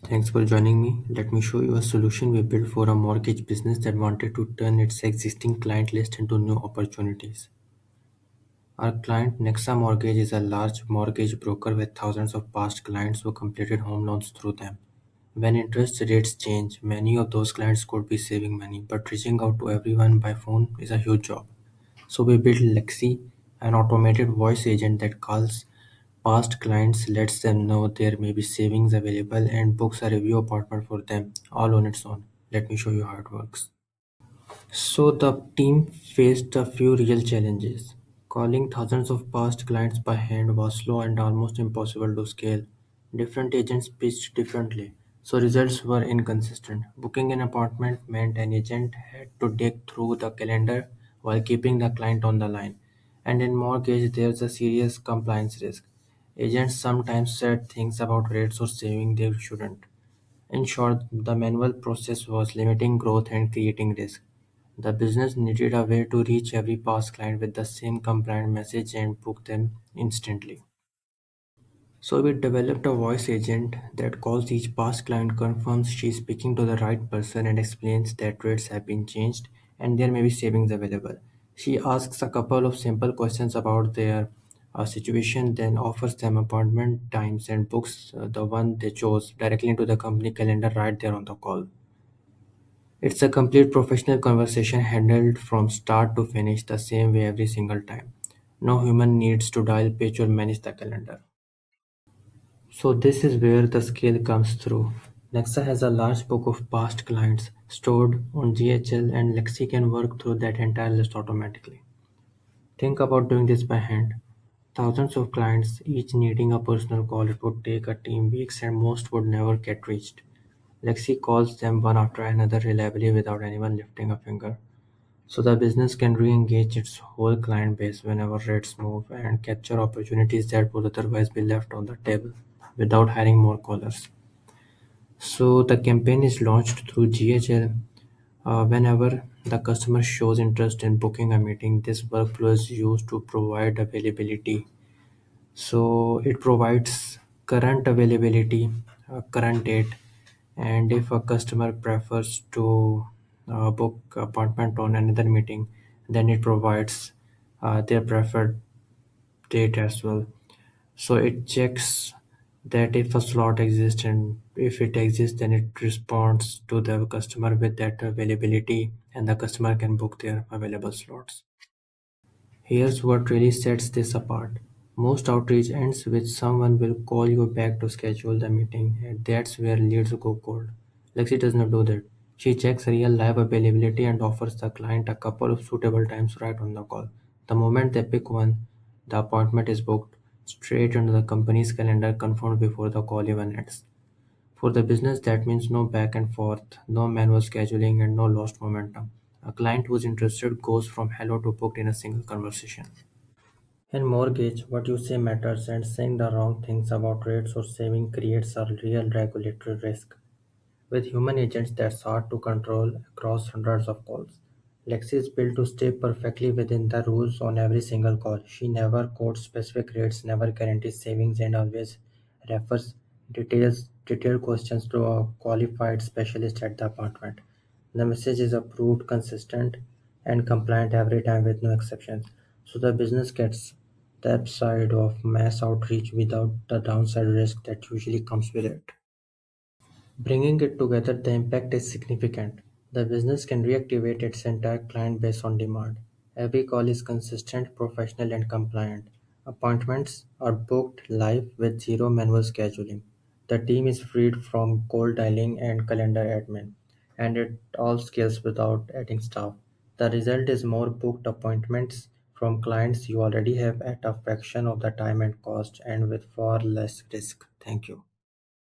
Thanks for joining me. Let me show you a solution we built for a mortgage business that wanted to turn its existing client list into new opportunities. Our client Nexa Mortgage is a large mortgage broker with thousands of past clients who completed home loans through them. When interest rates change, many of those clients could be saving money, but reaching out to everyone by phone is a huge job. So we built Lexi, an automated voice agent that calls past clients, lets them know there may be savings available, and books a review appointment for them all on its own. Let me show you how it works. So the team faced a few real challenges. Calling thousands of past clients by hand was slow and almost impossible to scale. Different agents pitched differently, so results were inconsistent. Booking an appointment meant an agent had to dig through the calendar while keeping the client on the line. And in mortgage, there's a serious compliance risk. Agents sometimes said things about rates or saving they shouldn't. In short, the manual process was limiting growth and creating risk. The business needed a way to reach every past client with the same compliant message and book them instantly. So we developed a voice agent that calls each past client, confirms she is speaking to the right person, and explains that rates have been changed and there may be savings available. She asks a couple of simple questions about their situation, then offers them appointment times and books the one they chose directly into the company calendar right there on the call. It's a complete professional conversation handled from start to finish the same way every single time. No human needs to dial, pitch, or manage the calendar. So this is where the scale comes through. Nexa has a large book of past clients stored on GHL, and Lexi can work through that entire list automatically. Think about doing this by hand. Thousands of clients, each needing a personal call. It would take a team weeks and most would never get reached. Lexi calls them one after another reliably without anyone lifting a finger. So the business can re-engage its whole client base whenever rates move and capture opportunities that would otherwise be left on the table without hiring more callers. So the campaign is launched through GHL. Whenever the customer shows interest in booking a meeting, this workflow is used to provide availability. So it provides current availability, current date, and if a customer prefers to book appointment on another meeting, then it provides their preferred date as well. So it checks that if a slot exists, and if it exists, then it responds to the customer with that availability, and the customer can book their available slots. Here's what really sets this apart. Most outreach ends with someone will call you back to schedule the meeting, and that's where leads go cold. Lexi does not do that. She checks real live availability and offers the client a couple of suitable times right on the call. The moment they pick one, the appointment is booked straight into the company's calendar, confirmed before the call even ends. For the business, that means no back and forth, no manual scheduling, and no lost momentum. A client who's interested goes from hello to booked in a single conversation. In mortgage, what you say matters, and saying the wrong things about rates or saving creates a real regulatory risk. With human agents, that's hard to control across hundreds of calls. Lexi is built to stay perfectly within the rules on every single call. She never quotes specific rates, never guarantees savings, and always refers detailed questions to a qualified specialist at the appointment. The message is approved, consistent, and compliant every time with no exceptions. So the business gets the upside of mass outreach without the downside risk that usually comes with it. Bringing it together, the impact is significant. The business can reactivate its entire client base on demand. Every call is consistent, professional, and compliant. Appointments are booked live with zero manual scheduling. The team is freed from cold dialing and calendar admin, and it all scales without adding staff. The result is more booked appointments from clients you already have at a fraction of the time and cost, and with far less risk. Thank you.